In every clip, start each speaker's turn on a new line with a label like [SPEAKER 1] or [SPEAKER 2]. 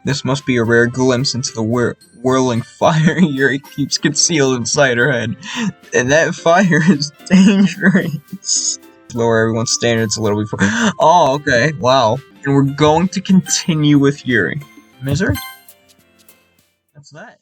[SPEAKER 1] This must be a rare glimpse into the whirling fire Yuri keeps concealed inside her head. And that fire is dangerous. Lower everyone's standards a little before. Oh, okay. Wow. And we're going to continue with Yuri. Misery? That's that.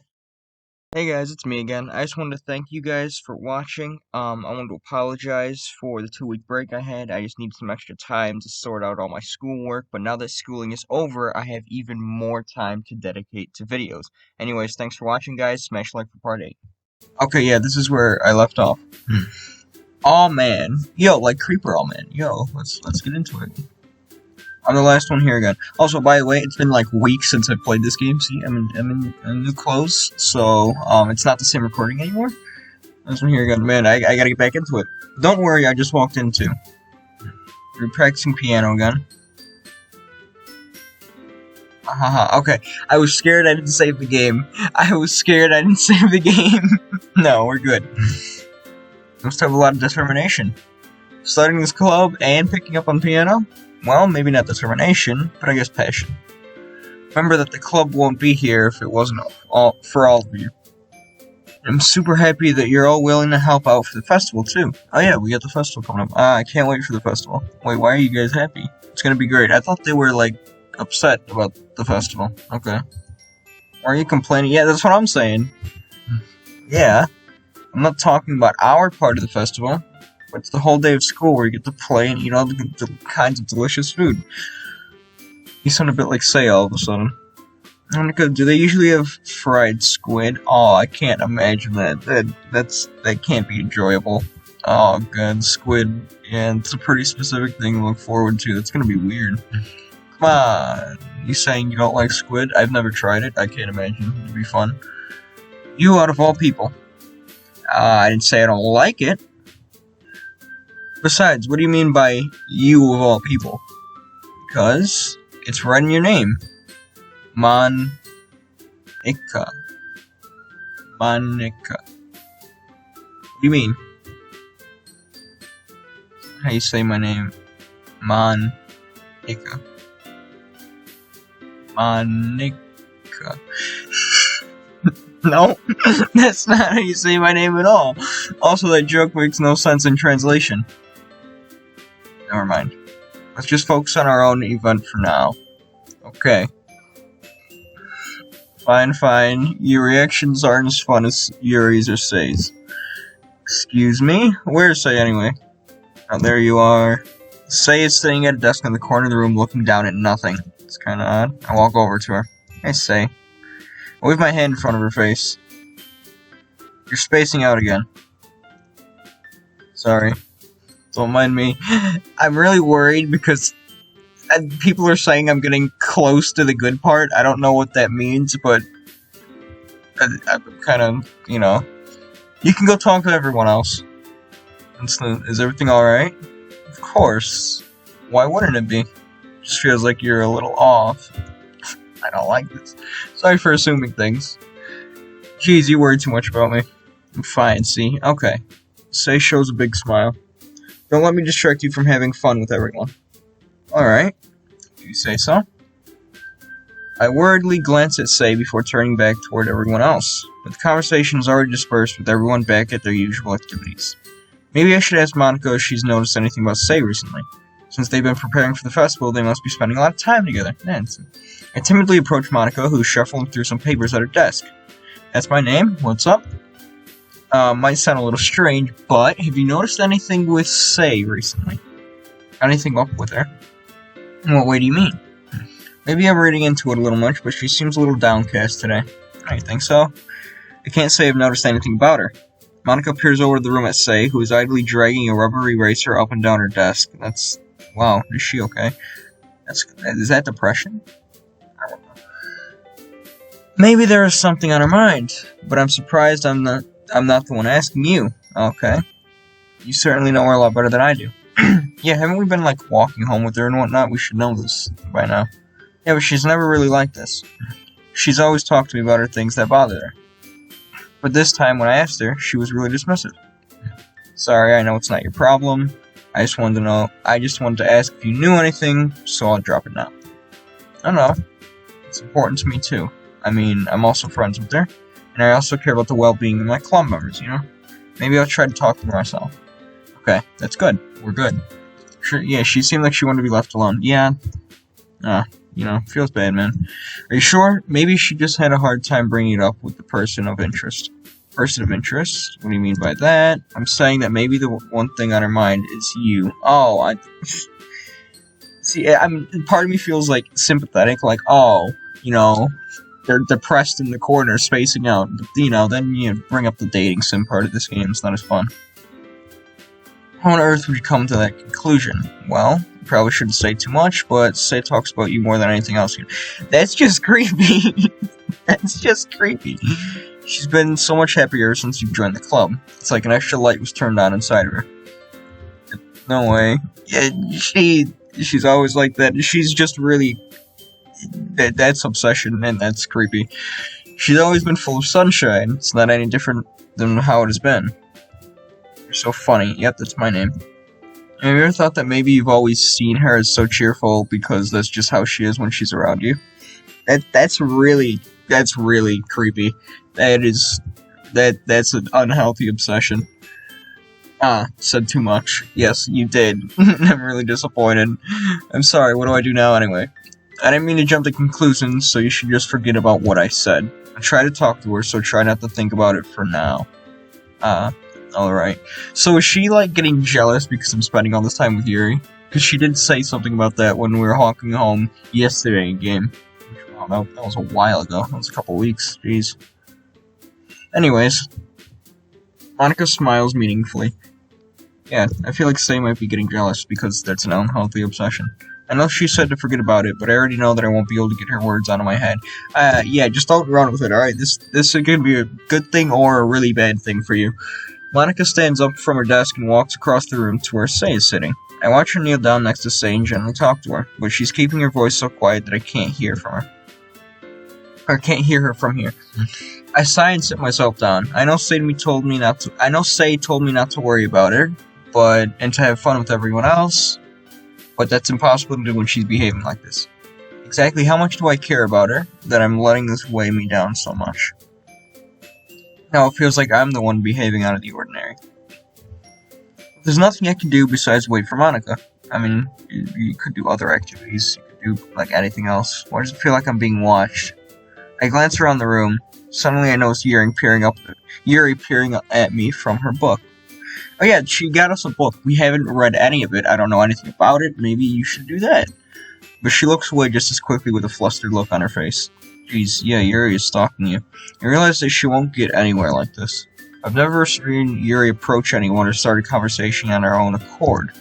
[SPEAKER 1] Hey guys, it's me again. I just wanted to thank you guys for watching. I wanted to apologize for the 2-week break I had. I just needed some extra time to sort out all my schoolwork, but now that schooling is over, I have even more time to dedicate to videos. Anyways, thanks for watching, guys. Smash like for part 8. Okay, yeah, this is where I left off. Oh man. Yo, like Creeper, oh man. Yo, let's get into it. I'm the last one here again. Also, by the way, it's been like weeks since I played this game. See, I'm in new clothes, so it's not the same recording anymore. This one here again, man. I gotta get back into it. Don't worry, I just walked into. We're practicing piano again. Okay. I was scared I didn't save the game. I was scared I didn't save the game. No, we're good. Must have a lot of determination. Starting this club and picking up on piano. Well, maybe not determination, but I guess passion. Remember that the club won't be here if it wasn't for all of you. I'm super happy that you're all willing to help out for the festival, too. Oh yeah, we got the festival coming up. I can't wait for the festival. Wait, why are you guys happy? It's gonna be great. I thought they were, like, upset about the festival. Okay. Are you complaining? Yeah, that's what I'm saying. Yeah. I'm not talking about our part of the festival. It's the whole day of school where you get to play and eat all the kinds of delicious food. You sound a bit like Say all of a sudden. Do they usually have fried squid? Oh, I can't imagine that. That can't be enjoyable. Oh, good. Squid. Yeah, it's a pretty specific thing to look forward to. That's gonna be weird. Come on. You saying you don't like squid? I've never tried it. I can't imagine. It'd be fun. You out of all people. I didn't say I don't like it. Besides, what do you mean by you of all people? Because it's right in your name. Monica. Monica. What do you mean? How you say my name? Monica. Monica. No, that's not how you say my name at all. Also, that joke makes no sense in translation. Never mind. Let's just focus on our own event for now. Okay. Fine. Your reactions aren't as fun as Yuri's or Say's. Excuse me? Where's Say anyway? Oh, there you are. Say is sitting at a desk in the corner of the room looking down at nothing. It's kinda odd. I walk over to her. Hey, Say. I wave my hand in front of her face. You're spacing out again. Sorry. Don't mind me. I'm really worried because people are saying I'm getting close to the good part. I don't know what that means, but I'm kind of, you know. You can go talk to everyone else. Is everything alright? Of course. Why wouldn't it be? Just feels like you're a little off. I don't like this. Sorry for assuming things. Jeez, you worry too much about me. I'm fine, see? Okay. Say shows a big smile. Don't let me distract you from having fun with everyone. Alright. Do you say so? I worriedly glance at Say before turning back toward everyone else, but the conversation is already dispersed with everyone back at their usual activities. Maybe I should ask Monica if she's noticed anything about Say recently. Since they've been preparing for the festival, they must be spending a lot of time together. I timidly approach Monica, who's shuffling through some papers at her desk. That's my name. What's up? Might sound a little strange, but have you noticed anything with Say recently? Anything up with her? In what way do you mean? Maybe I'm reading into it a little much, but she seems a little downcast today. I think so. I can't say I've noticed anything about her. Monica peers over to the room at Say, who is idly dragging a rubber eraser up and down her desk. Wow, is she okay? Is that depression? I don't know. Maybe there is something on her mind, but I'm surprised I'm not the one asking you. Okay. You certainly know her a lot better than I do. Yeah, haven't we been, like, walking home with her and whatnot? We should know this by now. Yeah, but she's never really like this. She's always talked to me about her things that bother her. But this time, when I asked her, she was really dismissive. Sorry, I know it's not your problem. I just wanted to ask if you knew anything, so I'll drop it now. I don't know. It's important to me too. I mean, I'm also friends with her, and I also care about the well-being of my club members, you know? Maybe I'll try to talk to her myself. Okay, that's good. We're good. Sure, yeah, she seemed like she wanted to be left alone. Yeah. Feels bad, man. Are you sure? Maybe she just had a hard time bringing it up with the person of interest. Person of interest? What do you mean by that? I'm saying that maybe the one thing on her mind is you. Oh, See, I mean, part of me feels, like, sympathetic, like, oh, they're depressed in the corner, spacing out. Then you bring up the dating sim part of this game. It's not as fun. How on earth would you come to that conclusion? Well, you probably shouldn't say too much, but say it talks about you more than anything else. That's just creepy. That's just creepy. She's been so much happier since you've joined the club. It's like an extra light was turned on inside of her. No way. Yeah, she's always like that. She's just really... That's obsession, and that's creepy. She's always been full of sunshine. It's not any different than how it has been. You're so funny. Yep, that's my name. Have you ever thought that maybe you've always seen her as so cheerful because that's just how she is when she's around you? That's really creepy. That's an unhealthy obsession. Said too much. Yes, you did. I'm really disappointed. I'm sorry, what do I do now anyway? I didn't mean to jump to conclusions, so you should just forget about what I said. I try to talk to her, so try not to think about it for now. Alright. So is she, like, getting jealous because I'm spending all this time with Yuri? Because she did say something about that when we were walking home yesterday in game. Wow, that was a while ago. That was a couple weeks. Jeez. Anyways. Monica smiles meaningfully. Yeah, I feel like Say might be getting jealous because that's an unhealthy obsession. I know she said to forget about it, but I already know that I won't be able to get her words out of my head. Yeah, just don't run with it, alright? This is going to be a good thing or a really bad thing for you. Monica stands up from her desk and walks across the room to where Say is sitting. I watch her kneel down next to Say and gently talk to her, but she's keeping her voice so quiet that I can't hear from her. I can't hear her from here. I sigh and sit myself down. I know Say told me not to worry about her, and to have fun with everyone else, but that's impossible to do when she's behaving like this. Exactly how much do I care about her that I'm letting this weigh me down so much? Now it feels like I'm the one behaving out of the ordinary. There's nothing I can do besides wait for Monica. I mean, you could do other activities. You could do, like, anything else. Why does it feel like I'm being watched? I glance around the room. Suddenly I notice Yuri peering at me from her book. Oh yeah, she got us a book. We haven't read any of it. I don't know anything about it. Maybe you should do that. But she looks away just as quickly with a flustered look on her face. Jeez, yeah, Yuri is stalking you. I realize that she won't get anywhere like this. I've never seen Yuri approach anyone or start a conversation on her own accord.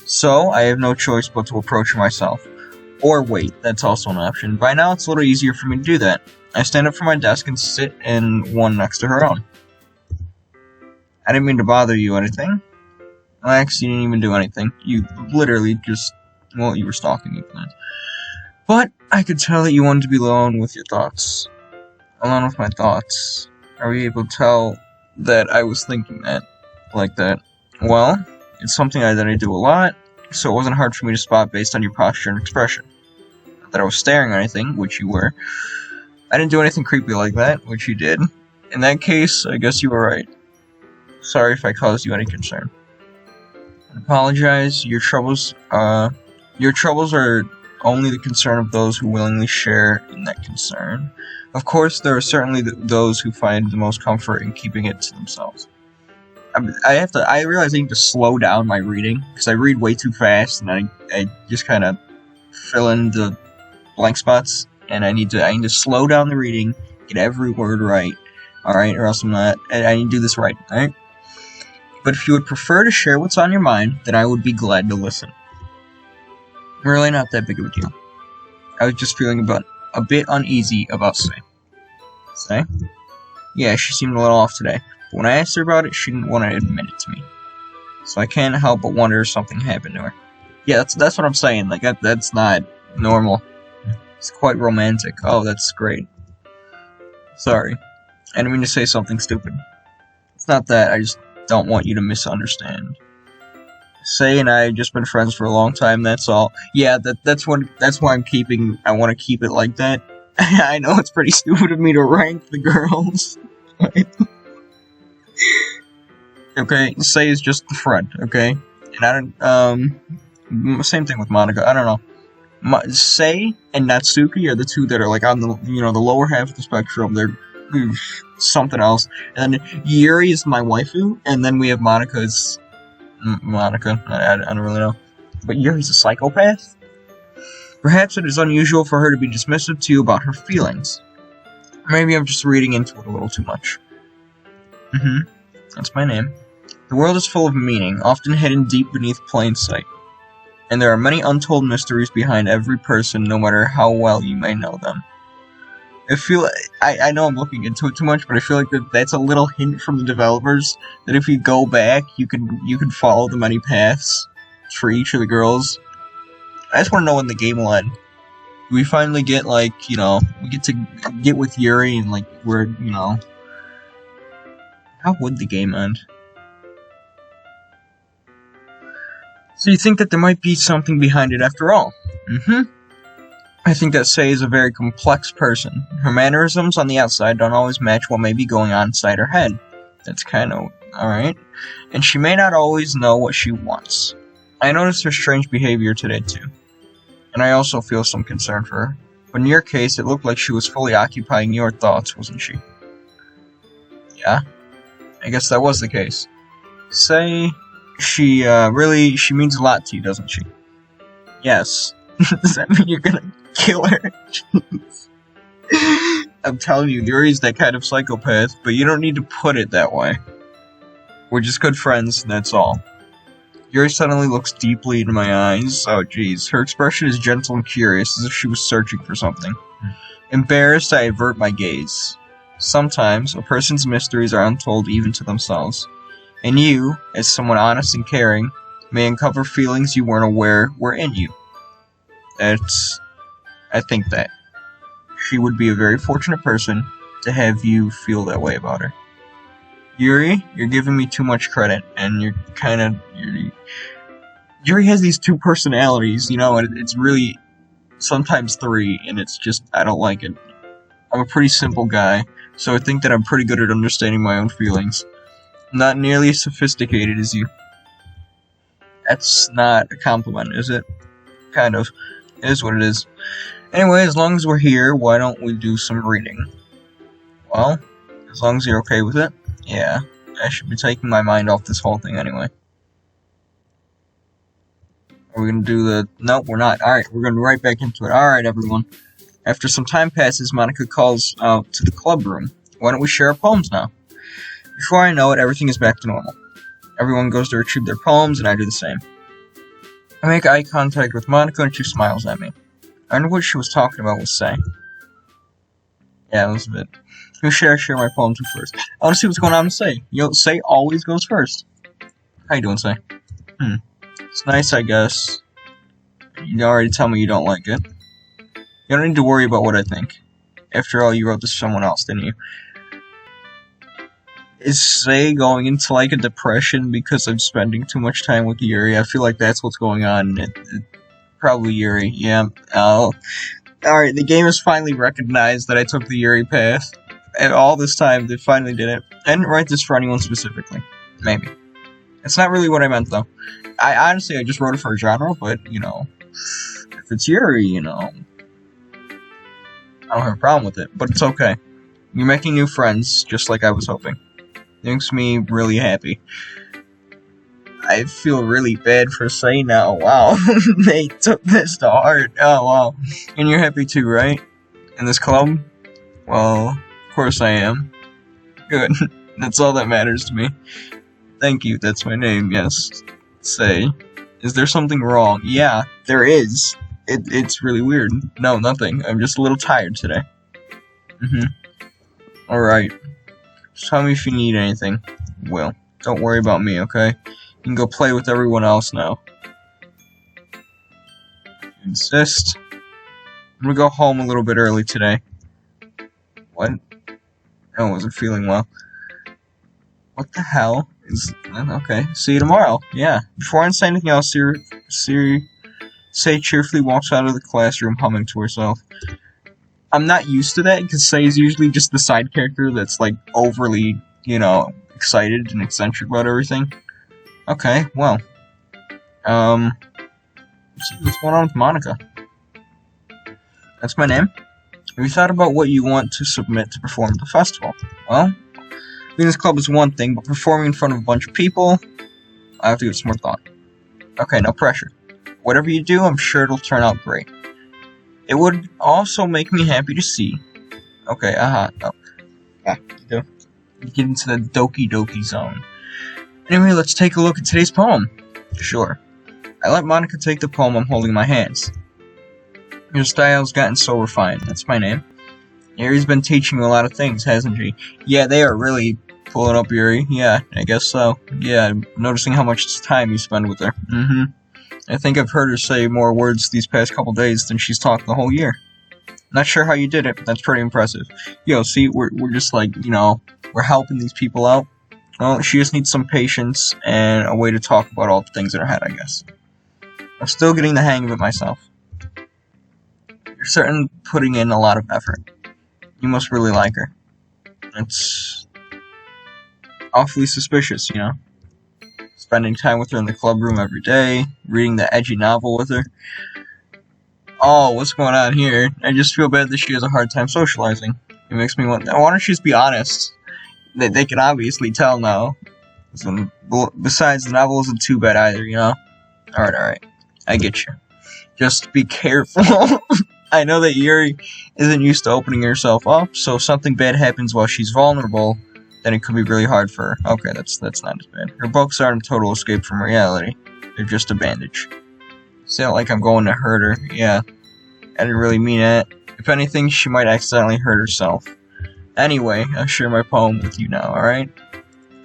[SPEAKER 1] So, I have no choice but to approach her myself. Or wait, that's also an option. By now, it's a little easier for me to do that. I stand up from my desk and sit in one next to her own. I didn't mean to bother you or anything. Relax, you didn't even do anything. You literally just... Well, you were stalking me. But I could tell that you wanted to be alone with your thoughts. Alone with my thoughts. Are we able to tell that I was thinking that? Like that? Well, it's something that I do a lot, so it wasn't hard for me to spot based on your posture and expression. Not that I was staring at anything, which you were. I didn't do anything creepy like that, which you did. In that case, I guess you were right. Sorry if I caused you any concern. I apologize. Your troubles are only the concern of those who willingly share in that concern. Of course, there are certainly those who find the most comfort in keeping it to themselves. I realize I need to slow down my reading, because I read way too fast, and I just kind of fill in the blank spots, and I need to slow down the reading, get every word right, alright, or else I need to do this right, alright? But if you would prefer to share what's on your mind, then I would be glad to listen. Really not that big of a deal. I was just feeling a bit uneasy about Say. Say? Yeah, she seemed a little off today. But when I asked her about it, she didn't want to admit it to me. So I can't help but wonder if something happened to her. Yeah, that's what I'm saying. Like, that's not normal. It's quite romantic. Oh, that's great. Sorry. I didn't mean to say something stupid. It's not that, I just don't want you to misunderstand. Say and I have just been friends for a long time, that's all. Yeah, that's why I want to keep it like that. I know it's pretty stupid of me to rank the girls. Okay, Sei is just the friend, okay? And I don't, same thing with Monica, I don't know. Sei and Natsuki are the two that are like on the, the lower half of the spectrum. They're something else. And then Yuri is my waifu, and then we have Monica's... Monica, I don't really know. But Yuri's a psychopath? Perhaps it is unusual for her to be dismissive to you about her feelings. Maybe I'm just reading into it a little too much. That's my name. The world is full of meaning, often hidden deep beneath plain sight. And there are many untold mysteries behind every person, no matter how well you may know them. I know I'm looking into it too much, but I feel like that's a little hint from the developers that if you go back, you can follow the many paths for each of the girls. I just want to know when the game will end. Do we finally get, like, we get to get with Yuri and, like, we're, how would the game end? So you think that there might be something behind it after all? I think that Sei is a very complex person. Her mannerisms on the outside don't always match what may be going on inside her head. That's kind of alright. And she may not always know what she wants. I noticed her strange behavior today too. And I also feel some concern for her. But in your case, it looked like she was fully occupying your thoughts, wasn't she? Yeah? I guess that was the case. Sei, she means a lot to you, doesn't she? Yes. Does that mean you're gonna kill her? I'm telling you, Yuri's that kind of psychopath, but you don't need to put it that way. We're just good friends, and that's all. Yuri suddenly looks deeply into my eyes. Oh jeez, her expression is gentle and curious, as if she was searching for something. Embarrassed, I avert my gaze. Sometimes, a person's mysteries are untold even to themselves. And you, as someone honest and caring, may uncover feelings you weren't aware were in you. I think that she would be a very fortunate person to have you feel that way about her. Yuri, you're giving me too much credit, and Yuri has these two personalities, and it's really sometimes three, and it's just, I don't like it. I'm a pretty simple guy, so I think that I'm pretty good at understanding my own feelings. Not nearly as sophisticated as you. That's not a compliment, is it? Kind of. It is what it is. Anyway, as long as we're here, why don't we do some reading? Well, as long as you're okay with it. Yeah, I should be taking my mind off this whole thing anyway. Are we gonna do the... Nope, we're not. Alright, we're gonna right back into it. Alright, everyone. After some time passes, Monica calls out to the club room. Why don't we share our poems now? Before I know it, everything is back to normal. Everyone goes to retrieve their poems, and I do the same. I make eye contact with Monica, and she smiles at me. I wonder what she was talking about with Sei. Yeah, that was a bit... Who should I share my poems with first? I want to see what's going on with Sei. Sei always goes first. How you doing, Sei? It's nice, I guess. You already tell me you don't like it. You don't need to worry about what I think. After all, you wrote this to someone else, didn't you? Is Sei going into, like, a depression because I'm spending too much time with Yuri? I feel like that's what's going on. Probably Yuri, yeah. Alright, the game has finally recognized that I took the Yuri path. And all this time, they finally did it. I didn't write this for anyone specifically. Maybe. It's not really what I meant, though. I just wrote it for a genre, but, if it's Yuri, I don't have a problem with it. But it's okay. You're making new friends, just like I was hoping. It makes me really happy. I feel really bad for Sei now. Wow. They took this to heart. Oh, wow. And you're happy too, right? In this club? Well, of course I am. Good. That's all that matters to me. Thank you, that's my name, yes. Sei. Is there something wrong? Yeah, there is. It's really weird. No, nothing. I'm just a little tired today. Alright. Just tell me if you need anything. Well, don't worry about me, okay? You can go play with everyone else now. If you insist. I'm gonna go home a little bit early today. What? I wasn't feeling well. What the hell? Okay, see you tomorrow. Yeah. Before I say anything else, Sei cheerfully walks out of the classroom humming to herself. I'm not used to that, because Sei is usually just the side character that's, like, overly, excited and eccentric about everything. Okay, well. Let's see what's going on with Monica. That's my name. Have you thought about what you want to submit to perform at the festival? Well, Venus Club is one thing, but performing in front of a bunch of people, I have to give it some more thought. Okay, no pressure. Whatever you do, I'm sure it'll turn out great. It would also make me happy to see. Okay, you get into the Doki Doki zone. Anyway, let's take a look at today's poem. Sure. I let Monica take the poem I'm holding in my hands. Your style's gotten so refined. That's my name. Yuri's been teaching you a lot of things, hasn't she? Yeah, they are really pulling up Yuri. Yeah, I guess so. Yeah, I'm noticing how much time you spend with her. I think I've heard her say more words these past couple days than she's talked the whole year. Not sure how you did it, but that's pretty impressive. See, we're just like, we're helping these people out. Well, she just needs some patience and a way to talk about all the things in her head, I guess. I'm still getting the hang of it myself. You're certainly putting in a lot of effort. You must really like her. It's awfully suspicious, Spending time with her in the club room every day, reading the edgy novel with her. Oh, what's going on here? I just feel bad that she has a hard time socializing. It makes me want. Why don't you just be honest? They can obviously tell now. Besides, the novel isn't too bad either, Alright. I get you. Just be careful. I know that Yuri isn't used to opening herself up, so if something bad happens while she's vulnerable, then it could be really hard for her. Okay, that's not as bad. Her books aren't a total escape from reality. They're just a bandage. It's not like I'm going to hurt her. Yeah, I didn't really mean it. If anything, she might accidentally hurt herself. Anyway, I'll share my poem with you now, alright?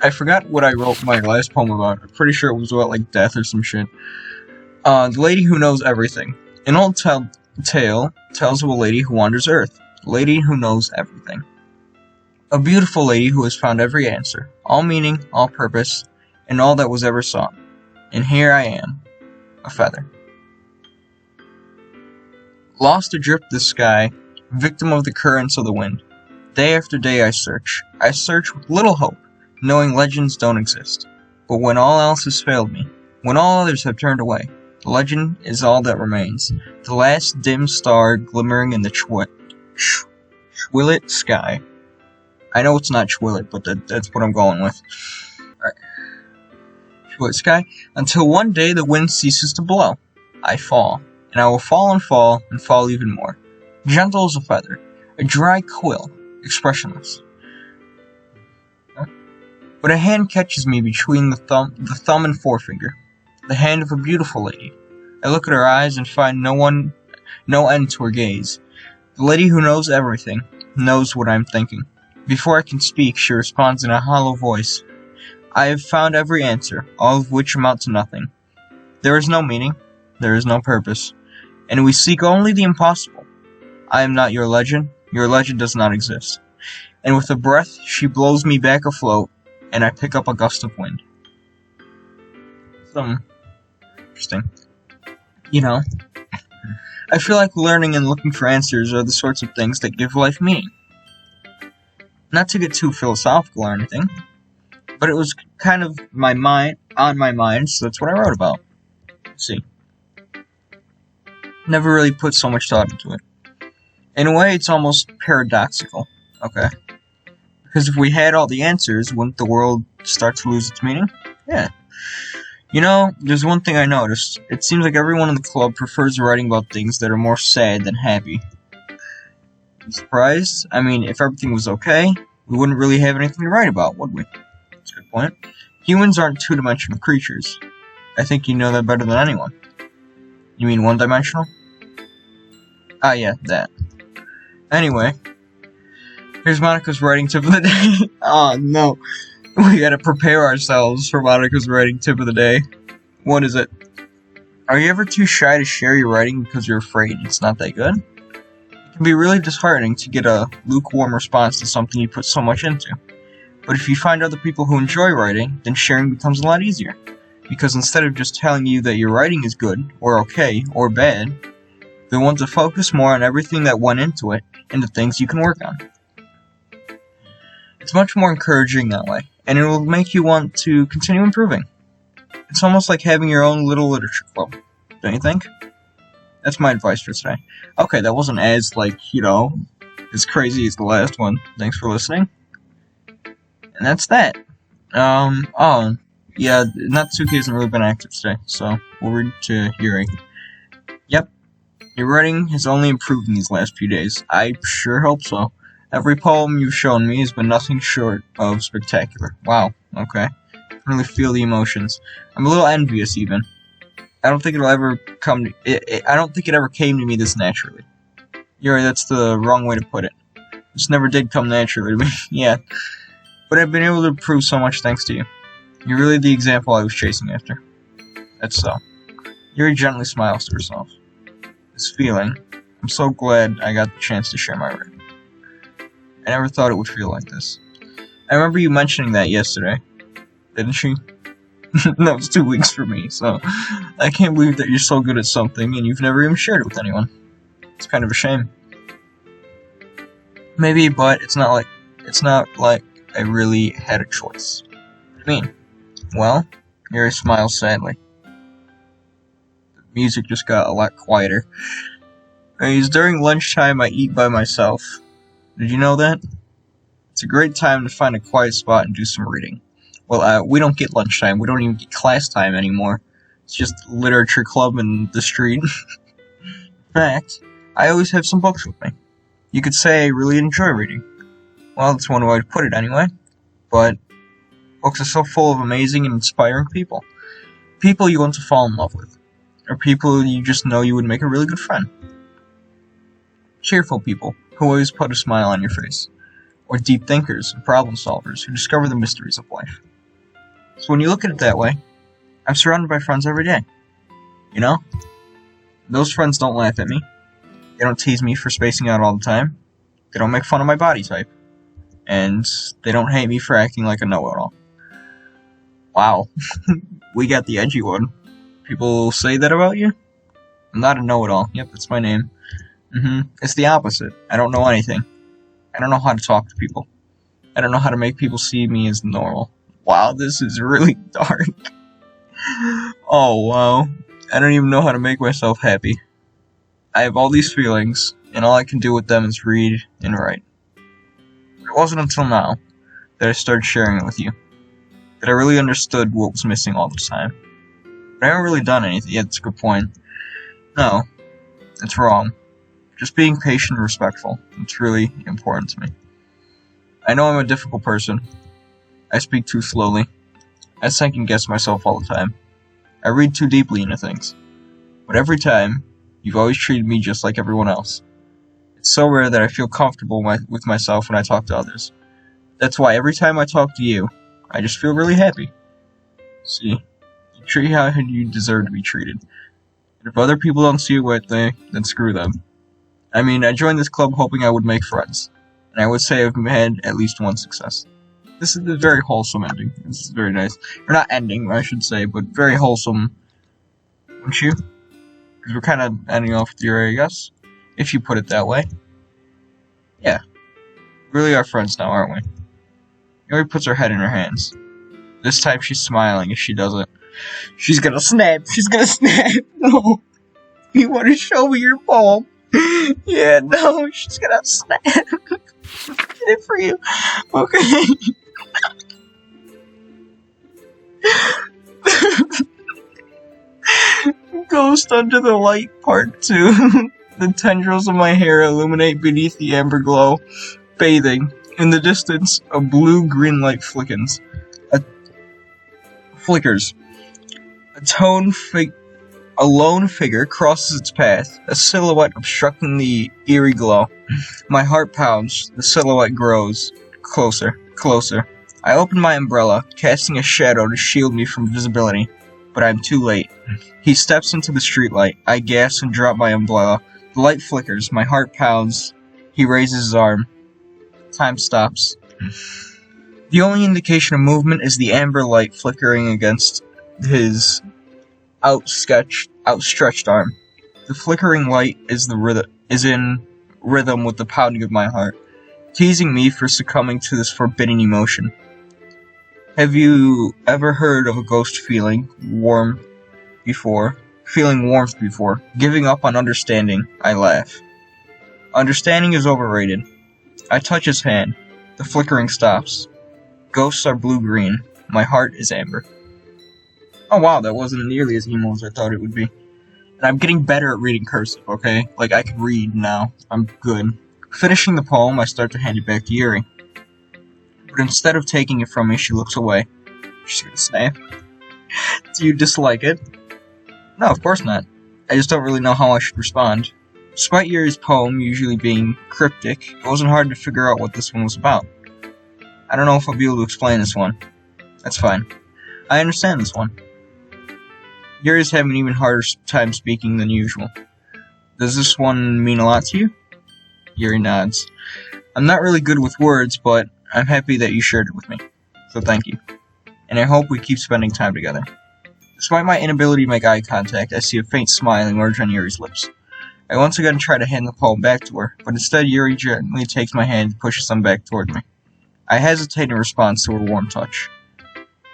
[SPEAKER 1] I forgot what I wrote my last poem about. I'm pretty sure it was about, like, death or some shit. The Lady Who Knows Everything. An old tale tells of a lady who wanders Earth. A lady who knows everything. A beautiful lady who has found every answer, all meaning, all purpose, and all that was ever sought. And here I am, a feather. Lost adrift the sky, victim of the currents of the wind. Day after day I search with little hope, knowing legends don't exist. But when all else has failed me, when all others have turned away, the legend is all that remains, the last dim star glimmering in the Schwillet sky. I know it's not Schwillet, but that's what I'm going with. Alright. Schwillet sky, until one day the wind ceases to blow. I fall, and I will fall and fall, and fall even more. Gentle as a feather, a dry quill, expressionless. But a hand catches me between the thumb and forefinger. The hand of a beautiful lady. I look at her eyes and find no end to her gaze. The lady who knows everything, knows what I'm thinking. Before I can speak, she responds in a hollow voice. I have found every answer, all of which amount to nothing. There is no meaning, there is no purpose, and we seek only the impossible. I am not your legend does not exist. And with a breath, she blows me back afloat, and I pick up a gust of wind. Interesting. I feel like learning and looking for answers are the sorts of things that give life meaning. Not to get too philosophical or anything, but it was kind of on my mind, so that's what I wrote about. Let's see. Never really put so much thought into it. In a way, it's almost paradoxical, okay? Because if we had all the answers, wouldn't the world start to lose its meaning? Yeah. There's one thing I noticed. It seems like everyone in the club prefers writing about things that are more sad than happy. I'm surprised? I mean, if everything was okay, we wouldn't really have anything to write about, would we? That's a good point. Humans aren't two-dimensional creatures. I think you know that better than anyone. You mean one-dimensional? Ah, yeah, that. Anyway, here's Monica's writing tip of the day. Oh, no. We gotta prepare ourselves for Monica's writing tip of the day. What is it? Are you ever too shy to share your writing because you're afraid it's not that good? It can be really disheartening to get a lukewarm response to something you put so much into. But if you find other people who enjoy writing, then sharing becomes a lot easier. Because instead of just telling you that your writing is good, or okay, or bad, You'll want to focus more on everything that went into it and the things you can work on. It's much more encouraging that way, and it will make you want to continue improving. It's almost like having your own little literature club, don't you think? That's my advice for today. Okay, that wasn't as, as crazy as the last one. Thanks for listening. And that's that. Yeah, Natsuki hasn't really been active today, so we'll read to Yuri. Yep, your writing has only improved in these last few days. I sure hope so. Every poem you've shown me has been nothing short of spectacular. Wow, okay. I can really feel the emotions. I'm a little envious, even. I don't think it'll ever come to... I don't think it ever came to me this naturally. Yuri, that's the wrong way to put it. This never did come naturally to me, yeah. But I've been able to prove so much thanks to you. You're really the example I was chasing after. That's so. Yuri gently smiles to herself. This feeling, I'm so glad I got the chance to share my writing. I never thought it would feel like this. I remember you mentioning that yesterday, didn't you? That was 2 weeks for me, so I can't believe that you're so good at something and you've never even shared it with anyone. It's kind of a shame. Maybe, but it's not like I really had a choice. What do you mean? Well, Yuri smiles sadly. The music just got a lot quieter. It's during lunchtime I eat by myself. Did you know that? It's a great time to find a quiet spot and do some reading. Well, we don't get lunchtime. We don't even get class time anymore. It's just literature club in the street. In fact, I always have some books with me. You could say I really enjoy reading. Well, that's one way to put it anyway. But books are so full of amazing and inspiring people. People you want to fall in love with. Or people you just know you would make a really good friend. Cheerful people who always put a smile on your face. Or deep thinkers and problem solvers who discover the mysteries of life. So when you look at it that way, I'm surrounded by friends every day. You know? Those friends don't laugh at me. They don't tease me for spacing out all the time. They don't make fun of my body type. And they don't hate me for acting like a know-it-all. Wow. We got the edgy one. People say that about you? I'm not a know-it-all. Yep, that's my name. It's the opposite. I don't know anything. I don't know how to talk to people. I don't know how to make people see me as normal. Wow, this is really dark. Oh, wow. I don't even know how to make myself happy. I have all these feelings, and all I can do with them is read and write. It wasn't until now that I started sharing it with you that I really understood what was missing all the time. But I haven't really done anything. Yeah, that's a good point. No, it's wrong. Just being patient and respectful. It's really important to me. I know I'm a difficult person. I speak too slowly. I second guess myself all the time. I read too deeply into things. But every time, you've always treated me just like everyone else. It's so rare that I feel comfortable with myself when I talk to others. That's why every time I talk to you, I just feel really happy. See, you treat how you deserve to be treated. And if other people don't see it that way, then screw them. I mean, I joined this club hoping I would make friends. And I would say I've had at least one success. This is a very wholesome ending. This is very nice. Or not ending, I should say, but very wholesome. Wouldn't you? Because we're kind of ending off with Yuri, I guess. If you put it that way. Yeah. We really are friends now, aren't we? Yuri puts her head in her hands. This time she's smiling if she does it. She's gonna snap! She's gonna snap! No! You want to show me your poem? Yeah, no, she's gonna snap! Get it for you. Okay. Ghost Under the Light Part 2. The tendrils of my hair illuminate beneath the amber glow. Bathing. In the distance, a blue-green light flickers. A lone figure crosses its path, a silhouette obstructing the eerie glow. My heart pounds, the silhouette grows. Closer, closer. I open my umbrella, casting a shadow to shield me from visibility. But I'm too late. He steps into the streetlight. I gasp and drop my umbrella. The light flickers, my heart pounds. He raises his arm. Time stops. The only indication of movement is the amber light flickering against his outstretched arm. The flickering light is in rhythm with the pounding of my heart, teasing me for succumbing to this forbidden emotion. Have you ever heard of a ghost feeling warmth before? Giving up on understanding, I laugh. Understanding is overrated. I touch his hand. The flickering stops. Ghosts are blue-green. My heart is amber. Oh wow, that wasn't nearly as emo as I thought it would be. And I'm getting better at reading cursive, okay? Like, I can read now. I'm good. Finishing the poem, I start to hand it back to Yuri. But instead of taking it from me, she looks away. She's gonna snap. Do you dislike it? No, of course not. I just don't really know how I should respond. Despite Yuri's poem usually being cryptic, it wasn't hard to figure out what this one was about. I don't know if I'll be able to explain this one. That's fine. I understand this one. Yuri's having an even harder time speaking than usual. Does this one mean a lot to you? Yuri nods. I'm not really good with words, but I'm happy that you shared it with me. So thank you. And I hope we keep spending time together. Despite my inability to make eye contact, I see a faint smile emerge on Yuri's lips. I once again try to hand the poem back to her, but instead Yuri gently takes my hand and pushes them back toward me. I hesitate in response to her warm touch.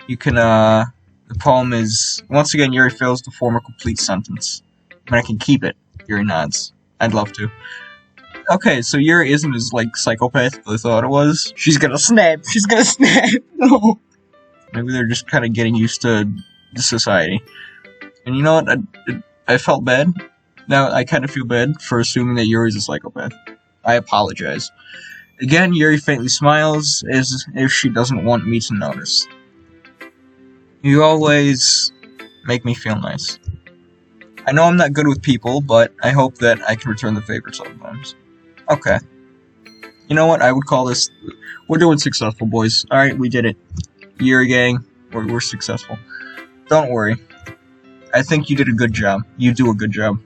[SPEAKER 1] The poem is... Once again, Yuri fails to form a complete sentence. But I can keep it. Yuri nods. I'd love to. Okay, so Yuri isn't as, psychopath as I thought it was. She's gonna snap! No! Maybe they're just kind of getting used to society. And you know what? I felt bad. Now I kind of feel bad for assuming that Yuri's a psychopath. I apologize. Again, Yuri faintly smiles, as if she doesn't want me to notice. You always make me feel nice. I know I'm not good with people, but I hope that I can return the favor sometimes. Okay. You know what? I would call this... We're doing successful, boys. Alright, we did it. Yuri gang, we're successful. Don't worry. I think you did a good job. You do a good job.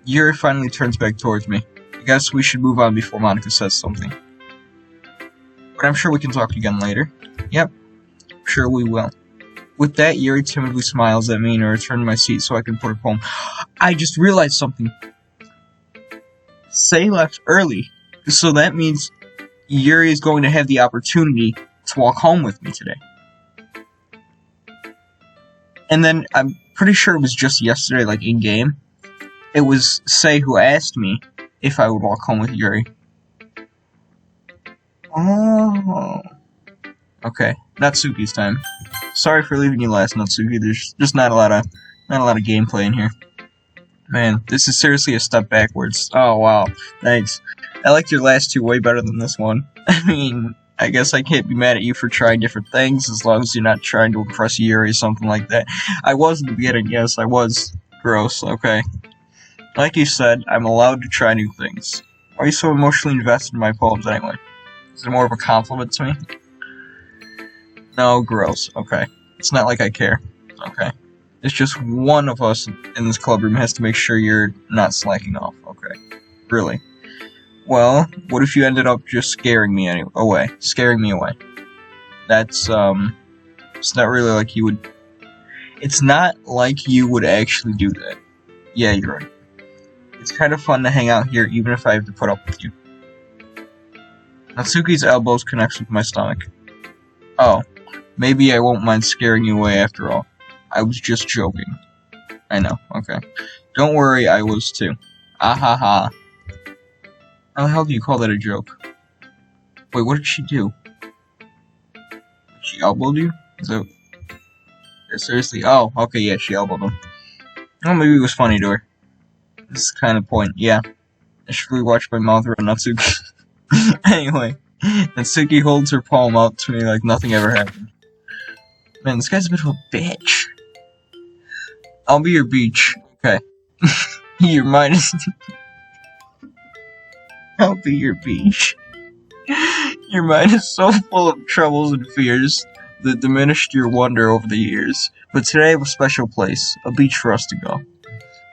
[SPEAKER 1] Yuri finally turns back towards me. I guess we should move on before Monica says something. But I'm sure we can talk again later. Yep. Sure we will. With that, Yuri timidly smiles at me and I return to my seat so I can put her poem. I just realized something. Say left early. So that means Yuri is going to have the opportunity to walk home with me today. And then I'm pretty sure it was just yesterday, in-game. It was Say who asked me if I would walk home with Yuri. Oh. Okay, Natsuki's time. Sorry for leaving you last, Natsuki. There's just not a lot of gameplay in here. Man, this is seriously a step backwards. Oh wow, thanks. I liked your last two way better than this one. I mean, I guess I can't be mad at you for trying different things as long as you're not trying to impress Yuri or something like that. I was in the beginning, yes, I was. Gross, okay. Like you said, I'm allowed to try new things. Why are you so emotionally invested in my poems anyway? Is it more of a compliment to me? No, gross. Okay. It's not like I care. Okay. It's just one of us in this club room has to make sure you're not slacking off. Okay. Really. Well, what if you ended up just scaring me away? That's, it's not really like you would... It's not like you would actually do that. Yeah, you're right. It's kind of fun to hang out here even if I have to put up with you. Natsuki's elbows connects with my stomach. Oh. Maybe I won't mind scaring you away after all. I was just joking. I know, okay. Don't worry, I was too. Ah ha ha. How the hell do you call that a joke? Wait, what did she do? She elbowed you? Is that... Seriously? Oh, okay, yeah, she elbowed him. Oh, maybe it was funny to her. This is kind of the point, yeah. I should rewatch my mouth around Natsuki. Anyway, Natsuki holds her palm out to me like nothing ever happened. Man, this guy's a bit of a bitch. I'll be your beach. Okay. Your mind is... I'll be your beach. Your mind is so full of troubles and fears that diminished your wonder over the years. But today I have a special place, a beach for us to go.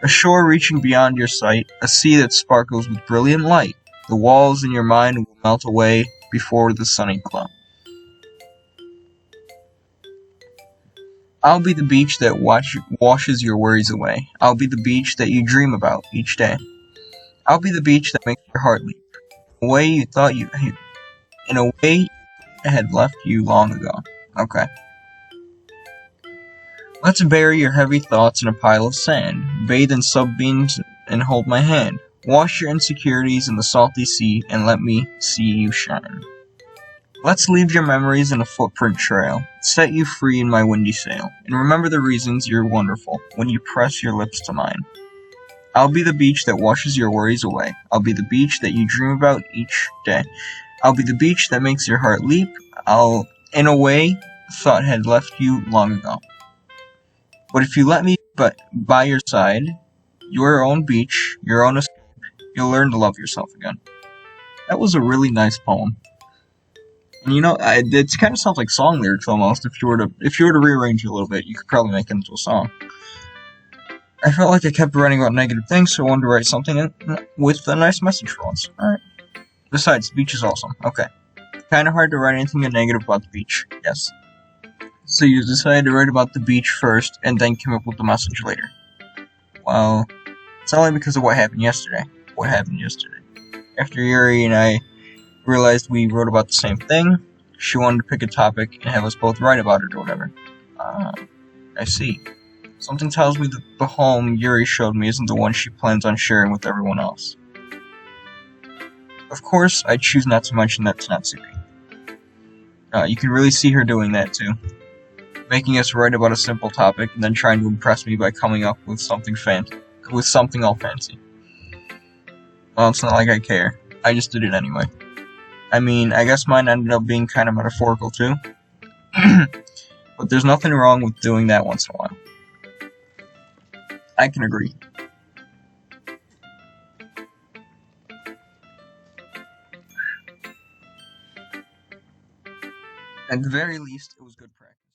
[SPEAKER 1] A shore reaching beyond your sight, a sea that sparkles with brilliant light. The walls in your mind will melt away before the sunny glow. I'll be the beach that washes your worries away. I'll be the beach that you dream about each day. I'll be the beach that makes your heart leap. In a way I had left you long ago. Okay. Let's bury your heavy thoughts in a pile of sand, bathe in sunbeams and hold my hand. Wash your insecurities in the salty sea and let me see you shine. Let's leave your memories in a footprint trail, set you free in my windy sail, and remember the reasons you're wonderful when you press your lips to mine. I'll be the beach that washes your worries away. I'll be the beach that you dream about each day. I'll be the beach that makes your heart leap. I'll, in a way, thought had left you long ago. But if you let me by your side, your own beach, your own escape, you'll learn to love yourself again. That was a really nice poem. And it kind of sounds like song lyrics almost. If you were to rearrange it a little bit, you could probably make it into a song. I felt like I kept writing about negative things, so I wanted to write something with a nice message for once. Alright. Besides, the beach is awesome. Okay. Kinda hard to write anything negative about the beach. Yes. So you decided to write about the beach first, and then come up with the message later. Well, it's only because of what happened yesterday. After Yuri and I realized we wrote about the same thing, she wanted to pick a topic and have us both write about it or whatever. I see. Something tells me that the home Yuri showed me isn't the one she plans on sharing with everyone else. Of course, I choose not to mention that to Natsuki. You can really see her doing that too. Making us write about a simple topic and then trying to impress me by coming up with something all fancy. Well, it's not like I care. I just did it anyway. I mean, I guess mine ended up being kind of metaphorical too. But there's nothing wrong with doing that once in a while. I can agree. At the very least, it was good practice.